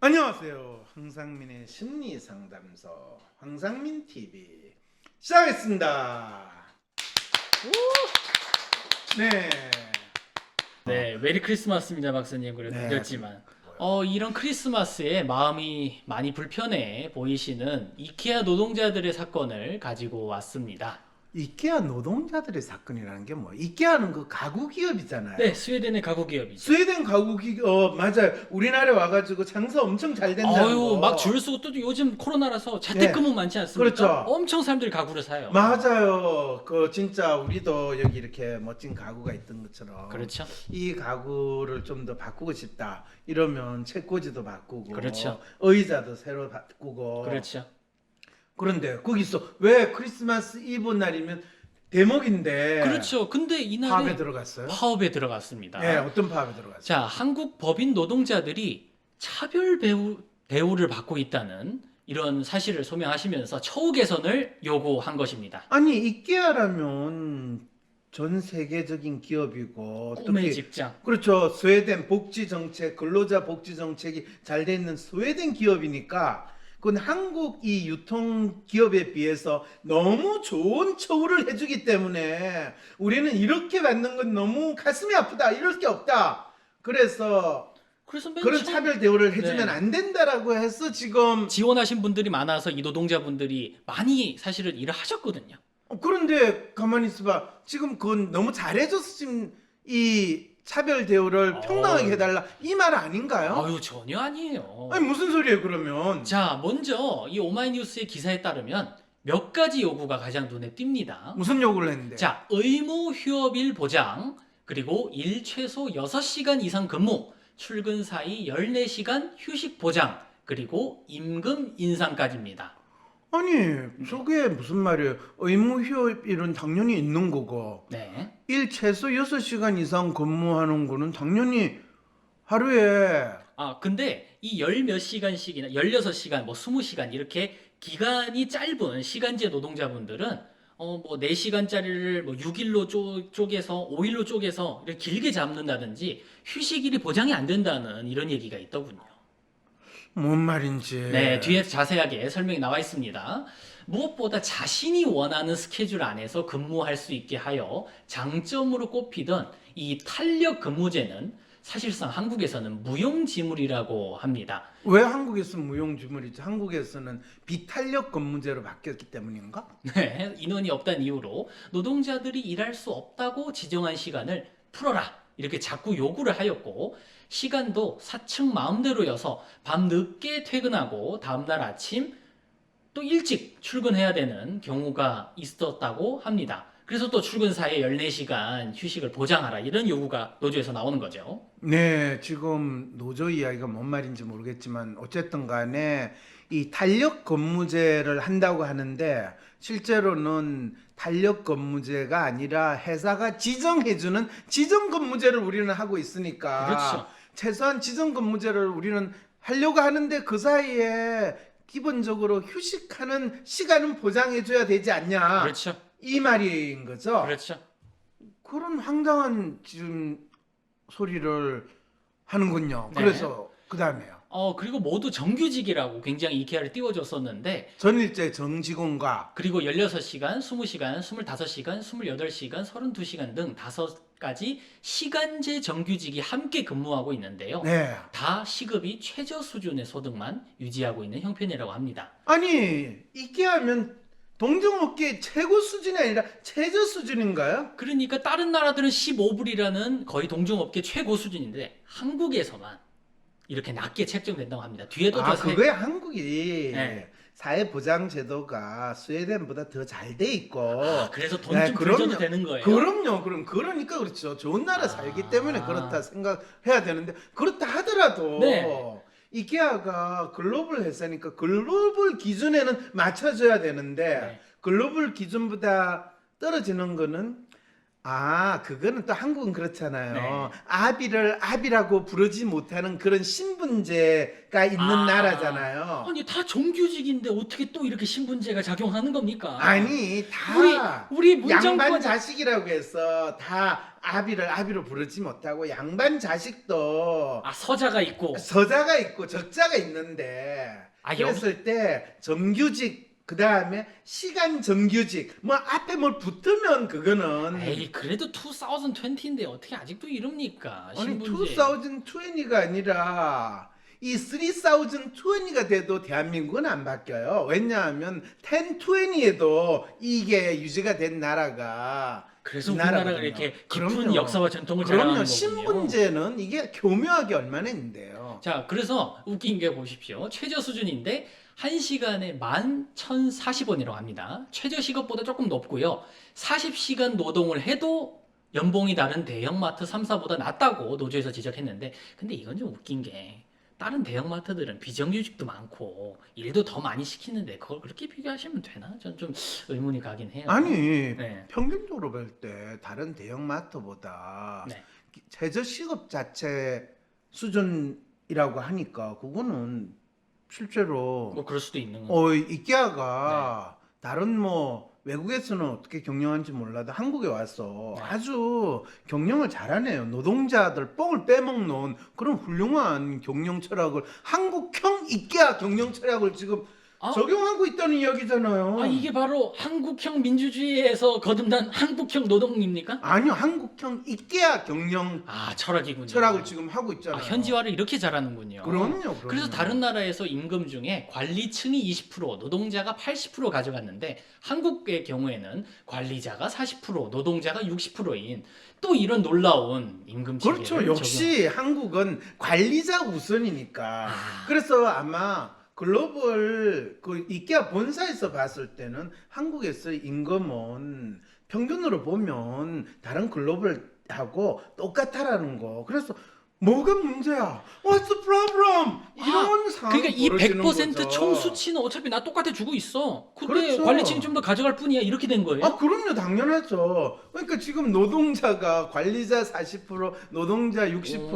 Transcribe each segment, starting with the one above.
안녕하세요. 황상민의 심리상담소 황상민 TV 시작하겠습니다. 네. 네, 메리 크리스마스입니다, 박사님. 그래도 네. 늦었지만. 이런 크리스마스에 마음이 많이 불편해 보이시는 이케아 노동자들의 사건을 가지고 왔습니다. 이케아 노동자들의 사건이라는 게 뭐? 이케아는 그 가구 기업이잖아요. 네, 스웨덴의 가구 기업이죠. 스웨덴 가구 기업 맞아요. 우리나라에 와가지고 장사 엄청 잘 된다는 거. 막 줄 서고 또 요즘 코로나라서 네. 재택근무 많지 않습니까? 그렇죠. 엄청 사람들이 가구를 사요. 맞아요. 그 진짜 우리도 여기 이렇게 멋진 가구가 있던 것처럼 그렇죠. 이 가구를 좀 더 바꾸고 싶다 이러면 책꽂이도 바꾸고 그렇죠. 의자도 새로 바꾸고 그렇죠. 그런데 거기서 왜 크리스마스 이브 날이면 대목인데 그렇죠. 근데 이날에 파업에 들어갔어요? 파업에 들어갔습니다. 네, 어떤 파업에 들어갔어요? 자, 한국 법인 노동자들이 차별 대우를 받고 있다는 이런 사실을 소명하시면서 처우 개선을 요구한 것입니다. 아니 이케아라면 전 세계적인 기업이고 꿈의 특히 직장. 그렇죠. 스웨덴 복지 정책, 근로자 복지 정책이 잘 돼 있는 스웨덴 기업이니까 그건 한국 이 유통 기업에 비해서 너무 좋은 처우를 해주기 때문에 우리는 이렇게 받는 건 너무 가슴이 아프다. 이럴 게 없다. 그래서 그래서 맨 그런 처음 차별 대우를 해주면 네. 안 된다라고 해서 지금 지원하신 분들이 많아서 이 노동자분들이 많이 사실은 일을 하셨거든요. 그런데 가만히 있어봐. 지금 그건 너무 잘해줘서 지금 이 차별 대우를 평등하게 해달라 이 말 아닌가요? 아유, 전혀 아니에요. 아니 무슨 소리예요 그러면? 자, 먼저 이 오마이뉴스의 기사에 따르면 몇 가지 요구가 가장 눈에 띕니다. 무슨 요구를 했는데? 자, 의무 휴업일 보장, 그리고 일 최소 6시간 이상 근무, 출근 사이 14시간 휴식 보장, 그리고 임금 인상까지입니다. 아니 저게 무슨 말이에요? 의무 휴업일은 당연히 있는 거고 네. 일 최소 6시간 이상 근무하는 거는 당연히 하루에 근데 이 열 몇 시간씩이나 16시간, 뭐 20시간 이렇게 기간이 짧은 시간제 노동자분들은 뭐 4시간짜리를 뭐 6일로 쪼개서 5일로 쪼개서 이렇게 길게 잡는다든지 휴식일이 보장이 안 된다는 이런 얘기가 있더군요. 뭔 말인지. 네, 뒤에 자세하게 설명이 나와 있습니다. 무엇보다 자신이 원하는 스케줄 안에서 근무할 수 있게 하여 장점으로 꼽히던 이 탄력 근무제는 사실상 한국에서는 무용지물이라고 합니다. 왜 한국에서는 무용지물이지? 한국에서는 비탄력 근무제로 바뀌었기 때문인가? 네, 인원이 없다는 이유로 노동자들이 일할 수 없다고 지정한 시간을 풀어라 이렇게 자꾸 요구를 하였고, 시간도 사측 마음대로여서 밤 늦게 퇴근하고 다음날 아침 또 일찍 출근해야 되는 경우가 있었다고 합니다. 그래서 또 출근 사이에 14시간 휴식을 보장하라 이런 요구가 노조에서 나오는 거죠. 네, 지금 노조 이야기가 뭔 말인지 모르겠지만 어쨌든 간에 이 탄력 근무제를 한다고 하는데 실제로는 탄력 근무제가 아니라 회사가 지정해주는 지정 근무제를 우리는 하고 있으니까 그렇죠. 최소한 지정 근무제를 우리는 하려고 하는데 그 사이에 기본적으로 휴식하는 시간은 보장해줘야 되지 않냐 그렇죠. 이 말인 거죠. 그렇죠. 그런 황당한 지금 소리를 하는군요. 네. 그래서 그 다음에요. 그리고 모두 정규직이라고 굉장히 이케아를 띄워줬었는데, 전일제 정직원과 그리고 16시간, 20시간, 25시간, 28시간, 32시간 등 5가지 시간제 정규직이 함께 근무하고 있는데요. 네. 다 시급이 최저 수준의 소득만 유지하고 있는 형편이라고 합니다. 아니 이게 하면 동종업계 최고 수준이 아니라 최저 수준인가요? 그러니까 다른 나라들은 15불이라는 거의 동종업계 최고 수준인데 한국에서만 이렇게 낮게 책정된다고 합니다. 뒤에도 그거에 한국이 네. 사회보장제도가 스웨덴보다 더 잘 돼 있고 그래서 돈 네, 좀 그럼요. 들여도 되는 거예요. 그럼요. 그러니까 그렇죠. 좋은 나라 살기 때문에 그렇다 생각해야 되는데 그렇다 하더라도 네. 이케아가 글로벌 회사니까 글로벌 기준에는 맞춰줘야 되는데 네. 글로벌 기준보다 떨어지는 거는 아, 그거는 또 한국은 그렇잖아요. 네. 아비를 아비라고 부르지 못하는 그런 신분제가 있는 아, 나라잖아요. 아니 다 정규직인데 어떻게 또 이렇게 신분제가 작용하는 겁니까? 아니, 다 우리 양반 문정권 자식이라고 해서 다 아비를 아비로 부르지 못하고 양반 자식도 서자가 있고 서자가 있고 적자가 있는데 아, 그랬을 때 정규직 그 다음에 시간 정규직 뭐 앞에 뭘 붙으면 그거는 에이 그래도 2020인데 어떻게 아직도 이럽니까? 아니 신분제. 2020가 아니라 이 3020가 돼도 대한민국은 안 바뀌어요. 왜냐하면 1020에도 이게 유지가 된 나라가 그래서 이 우리나라가 나라거든요. 이렇게 깊은 그럼요. 역사와 전통을 그럼요. 자랑하는 거군요. 신분제는 이게 교묘하게 얼마나 있는데요. 자, 그래서 웃긴 게 보십시오. 최저 수준인데 1시간에 11,040원이라고 합니다. 최저 시급보다 조금 높고요. 40시간 노동을 해도 연봉이 다른 대형마트 3사보다 낮다고 노조에서 지적했는데 근데 이건 좀 웃긴 게 다른 대형마트들은 비정규직도 많고 일도 더 많이 시키는데 그걸 그렇게 비교하시면 되나? 전 좀 의문이 가긴 해요. 아니 네. 평균적으로 볼 때 다른 대형마트보다 네. 최저 시급 자체 수준이라고 하니까 그거는 실제로 뭐 그럴 수도 있는 거. 이케아가 다른 뭐 외국에서는 어떻게 경영하는지 몰라도 한국에 와서 네. 아주 경영을 잘하네요. 노동자들 뽕을 빼먹는 그런 훌륭한 경영 철학을 한국형 이케아 경영 철학을 지금 아, 적용하고 있다는 이야기잖아요. 이게 바로 한국형 민주주의에서 거듭난 한국형 노동입니까? 아니요, 한국형 이케아 경영 철학이군요. 철학을 지금 하고 있잖아요. 현지화를 이렇게 잘하는군요. 그럼요. 그래서 다른 나라에서 임금 중에 관리층이 20%, 노동자가 80% 가져갔는데 한국의 경우에는 관리자가 40%, 노동자가 60%인 또 이런 놀라운 임금 체계를 그렇죠. 역시 한국은 관리자 우선이니까. 그래서 아마 글로벌 그 이케아 본사에서 봤을 때는 한국에서 임금은 평균으로 보면 다른 글로벌하고 똑같다라는 거. 그래서 뭐가 문제야? What's the problem? 이런 상황이 그러니까 이 벌어지는 100% 거죠. 총 수치는 어차피 나 똑같아 주고 있어. 근데 그렇죠. 관리층이 좀 더 가져갈 뿐이야. 이렇게 된 거예요. 아, 그럼요. 당연하죠. 그러니까 지금 노동자가 관리자 40%, 노동자 60%,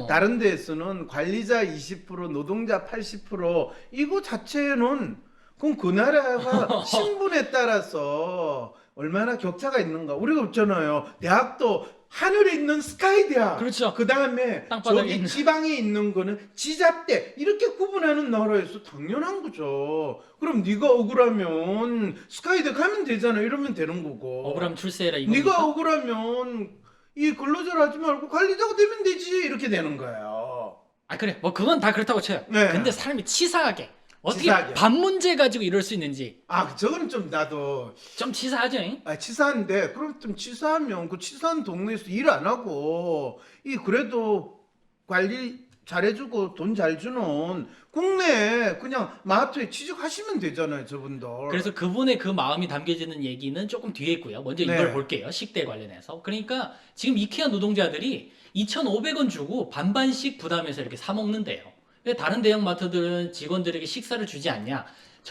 오. 다른 데에서는 관리자 20%, 노동자 80% 이거 자체는 그럼 그 나라가 신분에 따라서 얼마나 격차가 있는가. 우리가 없잖아요. 대학도 하늘에 있는 스카이 대학. 그렇죠. 그 다음에 땅바닥에 저기 있는. 지방에 있는 거는 지잡대. 이렇게 구분하는 나라에서 당연한 거죠. 그럼 네가 억울하면 스카이 대학 가면 되잖아. 이러면 되는 거고. 억울함 출세해라 이거. 네가 억울하면 이 근로자를 하지 말고 관리자가 되면 되지. 이렇게 되는 거예요. 그래. 뭐 그건 다 그렇다고 쳐요. 네. 근데 사람이 치사하게 어떻게 치사하게. 밥 문제 가지고 이럴 수 있는지 저거는 좀 나도 좀 치사하죠. 잉? 치사한데 그럼 좀 치사하면 그 치사한 동네에서 일 안 하고 이 그래도 관리 잘해주고 돈 잘 주는 국내에 그냥 마트에 취직하시면 되잖아요, 저분들. 그래서 그분의 그 마음이 담겨지는 얘기는 조금 뒤에 있고요. 먼저 네. 이걸 볼게요. 식대 관련해서. 그러니까 지금 이케아 노동자들이 2,500원 주고 반반씩 부담해서 이렇게 사 먹는데요. 근데 다른 대형마트들은 직원들에게 식사를 주지 않냐?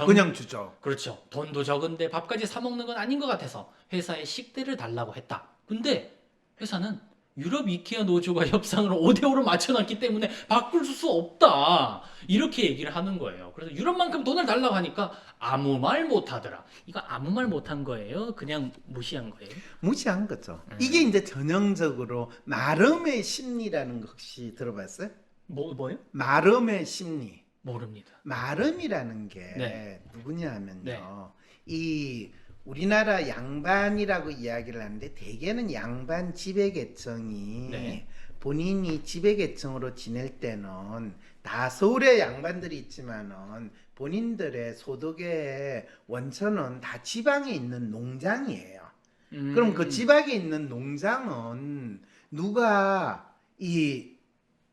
그냥 주죠. 그렇죠. 돈도 적은데 밥까지 사 먹는 건 아닌 것 같아서 회사에 식대를 달라고 했다. 근데 회사는 유럽 이케아 노조가 협상을 5대5로 맞춰놨기 때문에 바꿀 수 없다. 이렇게 얘기를 하는 거예요. 그래서 유럽만큼 돈을 달라고 하니까 아무 말 못하더라. 이거 아무 말 못한 거예요? 그냥 무시한 거예요? 무시한 거죠. 이게 이제 전형적으로 마름의 심리라는 거 혹시 들어봤어요? 뭐요? 마름의 심리. 모릅니다. 마름이라는 게 네. 누구냐면요. 네. 이 우리나라 양반이라고 이야기를 하는데 대개는 양반 지배계층이 네. 본인이 지배계층으로 지낼 때는 다 서울에 양반들이 있지만은 본인들의 소득의 원천은 다 지방에 있는 농장이에요. 그럼 그 지방에 있는 농장은 누가 이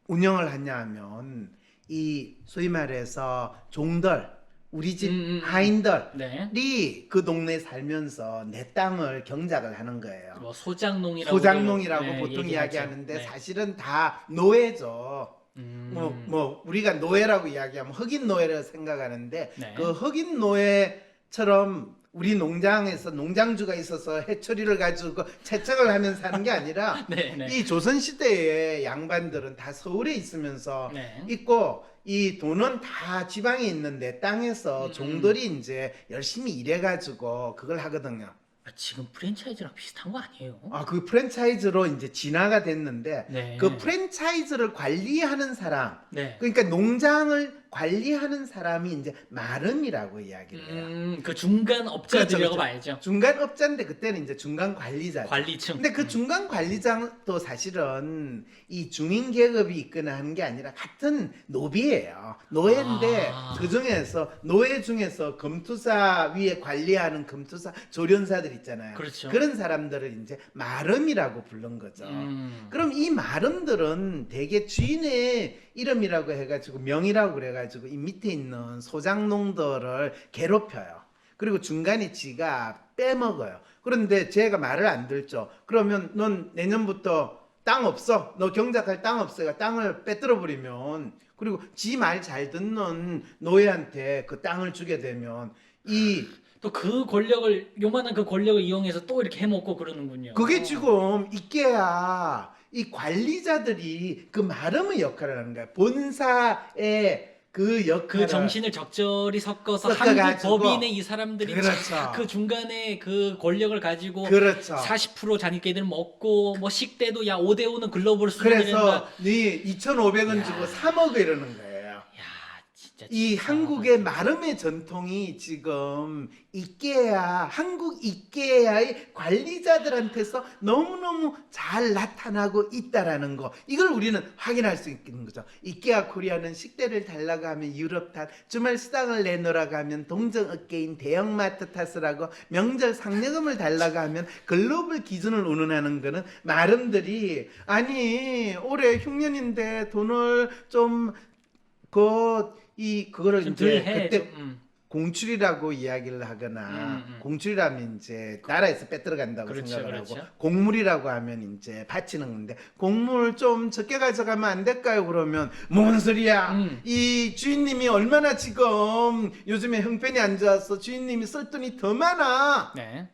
운영을 하냐 하면 이 소위 말해서 종들 우리 집 하인들이 네. 그 동네에 살면서 내 땅을 경작을 하는 거예요. 뭐 소장농이라고 소장농이라고 보통 얘기하죠. 이야기하는데 네. 사실은 다 노예죠. 뭐 우리가 노예라고 이야기하면 흑인 노예를 생각하는데 네. 그 흑인 노예처럼 우리 농장에서 농장주가 있어서 해초리를 가지고 채착을 하면서 사는 게 아니라 네, 네. 이 조선시대의 양반들은 다 서울에 있으면서 네. 있고 이 돈은 다 지방에 있는데 땅에서 종들이 이제 열심히 일해가지고 그걸 하거든요. 아, 지금 프랜차이즈랑 비슷한 거 아니에요? 그 프랜차이즈로 이제 진화가 됐는데 네. 그 프랜차이즈를 관리하는 사람, 네. 그러니까 농장을 관리하는 사람이 이제 마름이라고 이야기를 해요. 그 중간 업자들이라고 그렇죠. 봐야죠. 중간 업자인데 그때는 이제 중간 관리자죠. 관리층. 근데 그 중간 관리장도 사실은 이 중인 계급이 있거나 하는 게 아니라 같은 노비예요. 노예인데 그 중에서 노예 중에서 검투사 위에 관리하는 검투사 조련사들 있잖아요. 그렇죠. 그런 사람들을 이제 마름이라고 부른 거죠. 그럼 이 마름들은 대개 주인의 이름이라고 해가지고 명이라고 그래가지고 이 밑에 있는 소장농들을 괴롭혀요. 그리고 중간에 지가 빼먹어요. 그런데 제가 말을 안 듣죠. 그러면 넌 내년부터 땅 없어. 너 경작할 땅 없어요. 땅을 빼들어 버리면, 그리고 지 말 잘 듣는 노예한테 그 땅을 주게 되면 또 그 권력을 요만한 그 권력을 이용해서 또 이렇게 해먹고 그러는군요. 그게 지금 이게야 이 관리자들이 그 마름의 역할을 하는 거야. 본사의 그 역할을. 그 정신을 적절히 섞어서 섞어가지고. 한국 법인의 이 사람들이 그렇죠. 그 중간에 그 권력을 가지고 그렇죠. 40% 자기네들 먹고 뭐 식대도 야 5대5는 글로벌 수준이란다. 그래서 네 2,500원 주고 3억 이러는 거예요. 야, 진짜 이 한국의 마름의 전통이 지금 이케아, 한국 이케아의 관리자들한테서 너무너무 잘 나타나고 있다라는 거, 이걸 우리는 확인할 수 있는 거죠. 이케아 코리아는 식대를 달라고 하면 유럽 탓, 주말 수당을 내놓으라고 하면 동정 업계인 대형마트 탓을 하고, 명절 상여금을 달라고 하면 글로벌 기준을 운운하는 거는 마름들이, 아니 올해 흉년인데 돈을 좀 그거를 좀 이제 덜 해. 그때 좀, 공출이라고 이야기를 하거나, 공출이라면 이제 나라에서 빼들어 간다고 그렇죠, 생각을 그렇죠. 하고, 곡물이라고 하면 이제 바치는 건데, 곡물 좀 적게 가져가면 안 될까요? 그러면 뭔 소리야? 이 주인님이 얼마나 지금 요즘에 형편이 안 좋아서 주인님이 쓸 돈이 더 많아. 네.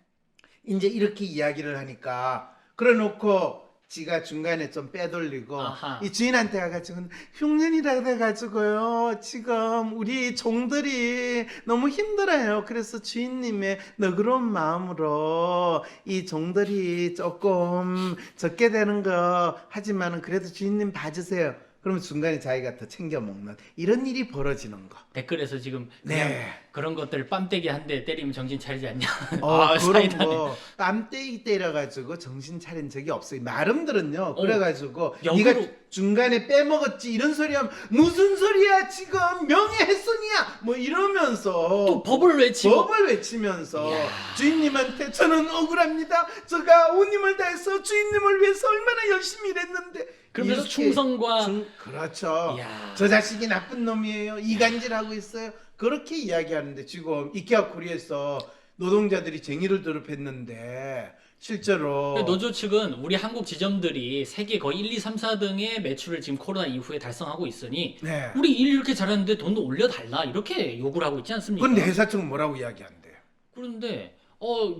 이제 이렇게 이야기를 하니까, 그래놓고 지가 중간에 좀 빼돌리고, 아하. 이 주인한테 가가지고 흉년이라 해가지고요 지금 우리 종들이 너무 힘들어요. 그래서 주인님의 너그러운 마음으로 이 종들이 조금 적게 되는 거 하지만은 그래도 주인님 봐주세요. 그러면 중간에 자기가 더 챙겨 먹는 이런 일이 벌어지는 거. 댓글에서 지금 그냥 네. 그런 것들 빰때기 한 대 때리면 정신 차리지 않냐. 그런 사이다네. 거 땀때기 때려가지고 정신 차린 적이 없어요. 마름들은요. 그래가지고 역으로. 네가 중간에 빼먹었지 이런 소리 하면 무슨 소리야 지금 명예훼손이야 뭐 이러면서 또 법을 외치고. 법을 외치면서 이야. 주인님한테 저는 억울합니다. 제가 온 힘을 다해서 주인님을 위해서 얼마나 열심히 일했는데, 그러면서 이렇게 충성과 그렇죠. 이야. 저 자식이 나쁜 놈이에요. 이간질하고 있어요. 그렇게 이야기하는데 지금 이케아 코리아에서 노동자들이 쟁의를 돌입했는데 실제로 노조 측은 우리 한국 지점들이 세계 거의 1, 2, 3, 4등의 매출을 지금 코로나 이후에 달성하고 있으니 네. 우리 일 이렇게 잘하는데 돈도 올려달라 이렇게 요구를 하고 있지 않습니까? 근데 회사 측은 뭐라고 이야기한대요? 그런데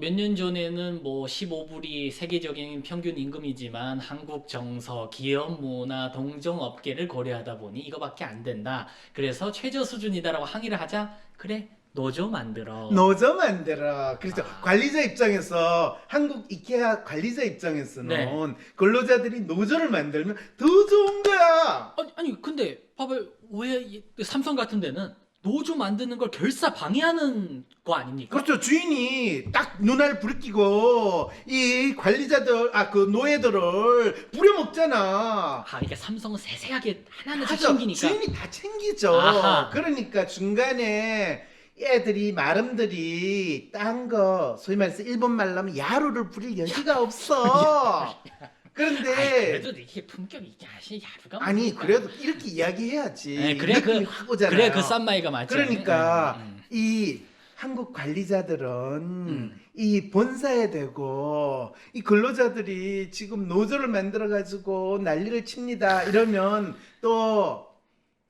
몇 년 전에는 뭐 15불이 세계적인 평균 임금이지만 한국 정서, 기업 문화, 동종업계를 고려하다 보니 이거밖에 안 된다. 그래서 최저 수준이다라고 항의를 하자. 그래, 노조 만들어. 노조 만들어. 그렇죠. 아. 관리자 입장에서, 한국 이케아 관리자 입장에서는 네. 근로자들이 노조를 만들면 더 좋은 거야. 아니 근데 봐봐요. 왜 삼성 같은 데는 노조 만드는 걸 결사 방해하는 거 아닙니까? 그렇죠. 주인이 딱 눈알 부르끼고 이 관리자들, 그 노예들을 부려먹잖아. 그러니까 삼성은 세세하게 하나는 다 하죠. 챙기니까. 주인이 다 챙기죠. 아하. 그러니까 중간에 애들이 마름들이 딴 거, 소위 말해서 일본 말로 하면 야루를 부릴 여지가 없어. 그런데 그래도 이게 품격 있게 하시 야루가 아니 뭡니까? 그래도 이렇게 이야기해야지. 네, 그래 느낌이 확 오잖아요. 그래 그 쌈마이가 맞죠. 그러니까 이 한국 관리자들은 이 본사에 대고 이 근로자들이 지금 노조를 만들어 가지고 난리를 칩니다. 이러면 또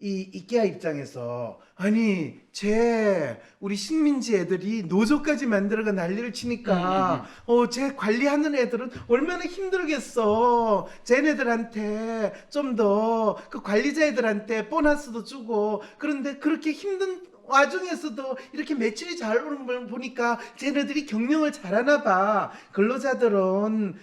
이 이케아 입장에서 아니 우리 식민지 애들이 노조까지 만들어가 난리를 치니까 쟤 관리하는 애들은 얼마나 힘들겠어. 쟤네들한테 좀 더 그 관리자 애들한테 보너스도 주고 그런데 그렇게 힘든 와중에서도 이렇게 매출이 잘 오는 걸 보니까 쟤네들이 경영을 잘하나 봐. 근로자들은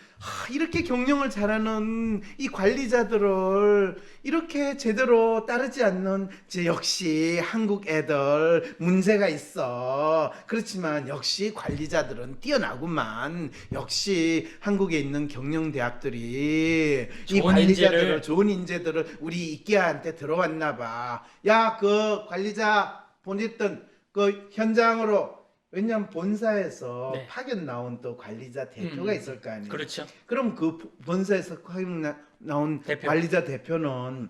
이렇게 경영을 잘하는 이 관리자들을 이렇게 제대로 따르지 않는 역시 한국 애들 문제가 있어. 그렇지만 역시 관리자들은 뛰어나구만. 역시 한국에 있는 경영대학들이 이 관리자들을 좋은 인재들을 우리 이케아한테 들어왔나 봐. 야, 그 관리자 보냈던 그 현장으로 왜냐면 본사에서 네. 파견 나온 또 관리자 대표가 있을 거 아니에요. 그렇죠. 그럼 그 본사에서 파견 나온 대표. 관리자 대표는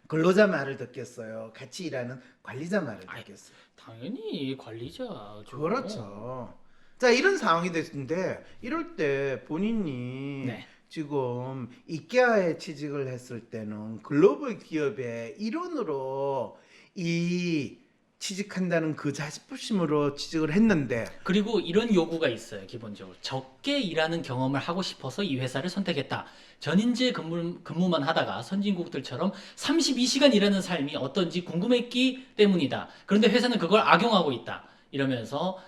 근로자 말을 듣겠어요. 같이 일하는 관리자 말을 듣겠어요. 당연히 관리자죠. 그렇죠. 자, 이런 상황이 됐는데 이럴 때 본인이 네. 지금 이케아에 취직을 했을 때는 글로벌 기업의 일원으로 이 취직한다는 그 자부심으로 취직을 했는데 그리고 이런 요구가 있어요. 기본적으로 적게 일하는 경험을 하고 싶어서 이 회사를 선택했다. 전인제 근무만 하다가 선진국들처럼 32시간 일하는 삶이 어떤지 궁금했기 때문이다. 그런데 회사는 그걸 악용하고 있다. 이러면서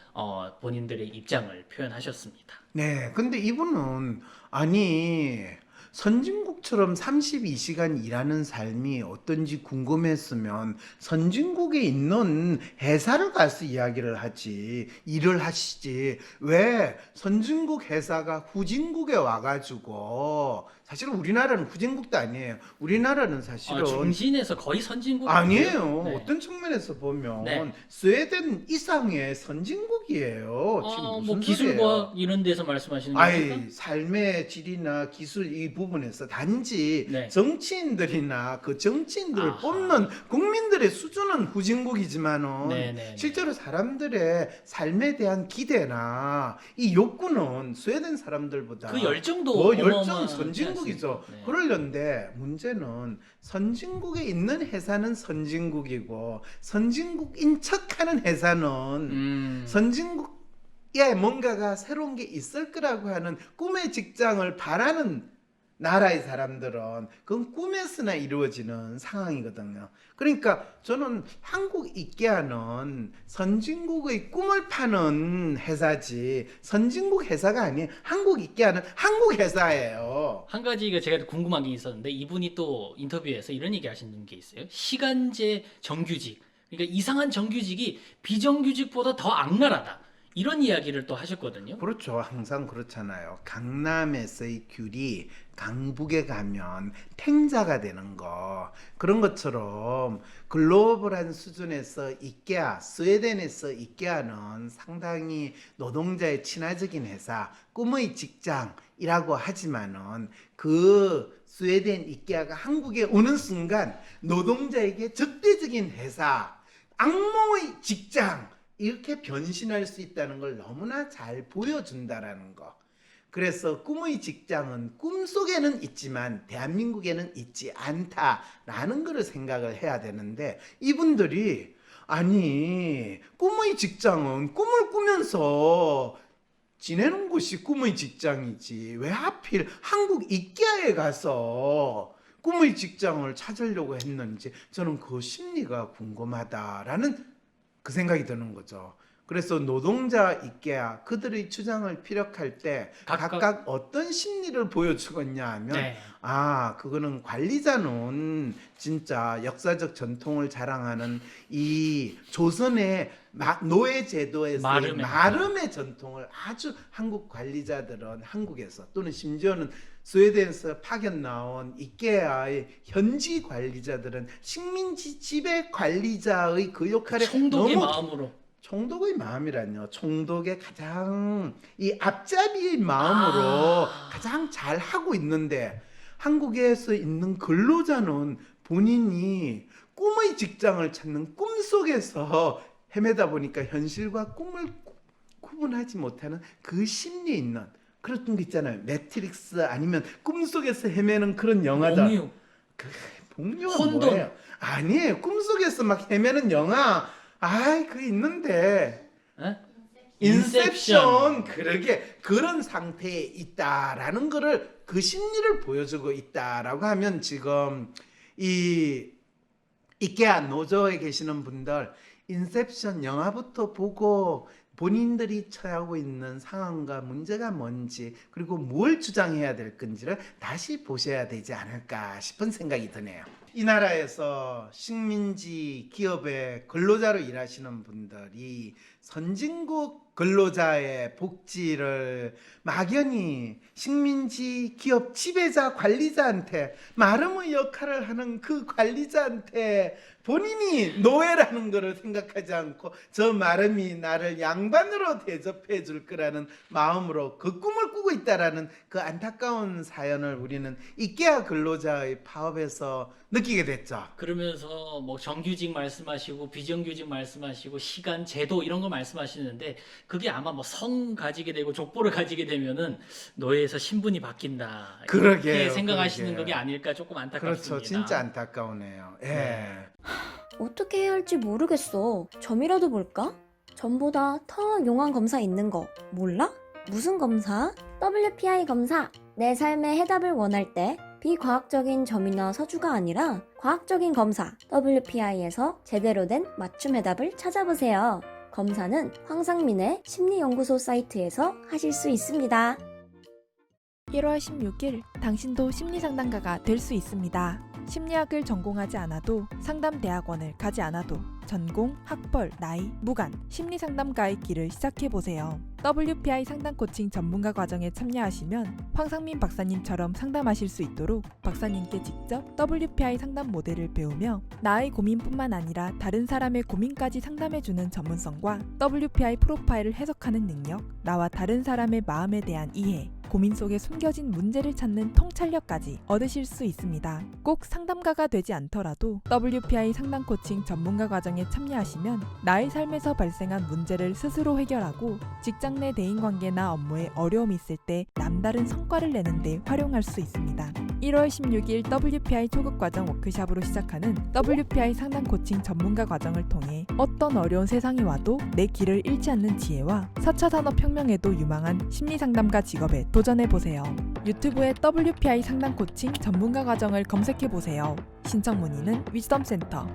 본인들의 입장을 표현하셨습니다. 네, 근데 이분은 아니 선진국처럼 32시간 일하는 삶이 어떤지 궁금했으면 선진국에 있는 회사를 가서 이야기를 하지 일을 하시지 왜 선진국 회사가 후진국에 와가지고 사실은 우리나라는 후진국도 아니에요. 우리나라는 사실은 중진에서 거의 선진국 아니에요. 네. 어떤 측면에서 보면 네. 스웨덴 이상의 선진국이에요. 지금 무슨 뭐 소리예요? 기술과 이런 데서 말씀하시는 겁니까? 아이, 삶의 질이나 기술 이 부분에서 단지 네. 정치인들이나 그 정치인들을 아하. 뽑는 국민들의 수준은 후진국이지만은 네네. 실제로 사람들의 삶에 대한 기대나 이 욕구는 스웨덴 사람들보다 그 열정도 더 열정 어마어마하지 선진국이죠. 않습니까? 네. 그러려는데 문제는 선진국에 있는 회사는 선진국이고 선진국인 척하는 회사는 선진국에 뭔가가 새로운 게 있을 거라고 하는 꿈의 직장을 바라는 나라의 사람들은 그건 꿈에서나 이루어지는 상황이거든요. 그러니까 저는 한국 이케아는 선진국의 꿈을 파는 회사지 선진국 회사가 아니에요. 한국 이케아는 한국 회사예요. 한 가지가 제가 궁금한 게 있었는데 이분이 또 인터뷰에서 이런 얘기 하시는 게 있어요. 시간제 정규직. 그러니까 이상한 정규직이 비정규직보다 더 악랄하다. 이런 이야기를 또 하셨거든요. 그렇죠. 항상 그렇잖아요. 강남에서의 귤이 강북에 가면 탱자가 되는 거. 그런 것처럼 글로벌한 수준에서 이케아, 스웨덴에서 이케아는 상당히 노동자의 친화적인 회사, 꿈의 직장이라고 하지만은 그 스웨덴 이케아가 한국에 오는 순간 노동자에게 적대적인 회사, 악몽의 직장 이렇게 변신할 수 있다는 걸 너무나 잘 보여준다라는 거. 그래서 꿈의 직장은 꿈속에는 있지만 대한민국에는 있지 않다라는 것을 생각을 해야 되는데 이분들이 아니 꿈의 직장은 꿈을 꾸면서 지내는 곳이 꿈의 직장이지 왜 하필 한국 이케아에 가서 꿈의 직장을 찾으려고 했는지 저는 그 심리가 궁금하다라는 그 생각이 드는 거죠. 그래서 노동자 이케아 그들의 주장을 피력할 때 각각 어떤 심리를 보여주겠냐 하면 네. 그거는 관리자는 진짜 역사적 전통을 자랑하는 이 조선의 노예 제도에서의 마름의 전통을 아주 한국 관리자들은 한국에서 또는 심지어는 스웨덴에서 파견 나온 이케아의 현지 관리자들은 식민지 지배 관리자의 그 역할에 총독의 너무 마음으로 총독의 마음이란요. 총독의 가장 이 앞잡이의 마음으로 가장 잘 하고 있는데 한국에서 있는 근로자는 본인이 꿈의 직장을 찾는 꿈속에서 헤매다 보니까 현실과 꿈을 구분하지 못하는 그 심리에 있는 그런 게 있잖아요. 매트릭스 아니면 꿈속에서 헤매는 그런 영화다. 너무 동료가 혼돈. 뭐예요? 아니에요. 꿈속에서 막 헤매는 영화. 아이, 그 있는데. 에? 인셉션. 그러게 그런 상태에 있다라는 거를 그 심리를 보여주고 있다라고 하면 지금 이 이케아 노조에 계시는 분들 인셉션 영화부터 보고 본인들이 처하고 있는 상황과 문제가 뭔지 그리고 뭘 주장해야 될 건지를 다시 보셔야 되지 않을까 싶은 생각이 드네요. 이 나라에서 식민지 기업의 근로자로 일하시는 분들이 선진국 근로자의 복지를 막연히 식민지 기업 지배자 관리자한테 마름의 역할을 하는 그 관리자한테 본인이 노예라는 것을 생각하지 않고 저 마름이 나를 양반으로 대접해 줄 거라는 마음으로 그 꿈을 꾸고 있다라는 그 안타까운 사연을 우리는 이케아 근로자의 파업에서 느끼게 됐죠. 그러면서 뭐 정규직 말씀하시고 비정규직 말씀하시고 시간 제도 이런 거 말씀하시는데 그게 아마 뭐 성 가지게 되고 족보를 가지게 되면은 노예에서 신분이 바뀐다 이렇게 그러게요, 생각하시는 그러게. 그게 아닐까 조금 안타깝습니다. 그렇죠. 진짜 안타까우네요. 예. 네. 어떻게 해야 할지 모르겠어. 점이라도 볼까? 점보다 더 용한 검사 있는 거 몰라? 무슨 검사? WPI 검사. 내 삶의 해답을 원할 때 비과학적인 점이나 서주가 아니라 과학적인 검사 WPI에서 제대로 된 맞춤 해답을 찾아보세요. 검사는 황상민의 심리연구소 사이트에서 하실 수 있습니다. 1월 16일 당신도 심리상담가가 될 수 있습니다. 심리학을 전공하지 않아도 상담대학원을 가지 않아도 전공, 학벌, 나이, 무관, 심리상담가의 길을 시작해보세요. WPI 상담 코칭 전문가 과정에 참여하시면 황상민 박사님처럼 상담하실 수 있도록 박사님께 직접 WPI 상담 모델을 배우며 나의 고민뿐만 아니라 다른 사람의 고민까지 상담해주는 전문성과 WPI 프로파일을 해석하는 능력, 나와 다른 사람의 마음에 대한 이해, 고민 속에 숨겨진 문제를 찾는 통찰력까지 얻으실 수 있습니다. 꼭 상담가가 되지 않더라도 WPI 상담 코칭 전문가 과정에 참여하시면 나의 삶에서 발생한 문제를 스스로 해결하고 직장 내 대인관계나 업무에 어려움이 있을 때 남다른 성과를 내는 데 활용할 수 있습니다. 1월 16일 WPI 초급 과정 워크숍으로 시작하는 WPI 상담 코칭 전문가 과정을 통해 어떤 어려운 세상이 와도 내 길을 잃지 않는 지혜와 4차 산업혁명에도 유망한 심리상담가 직업에 도전해보세요. 유튜브에 WPI 상담 코칭 전문가 과정을 검색해보세요. 신청 문의는 위즈덤센터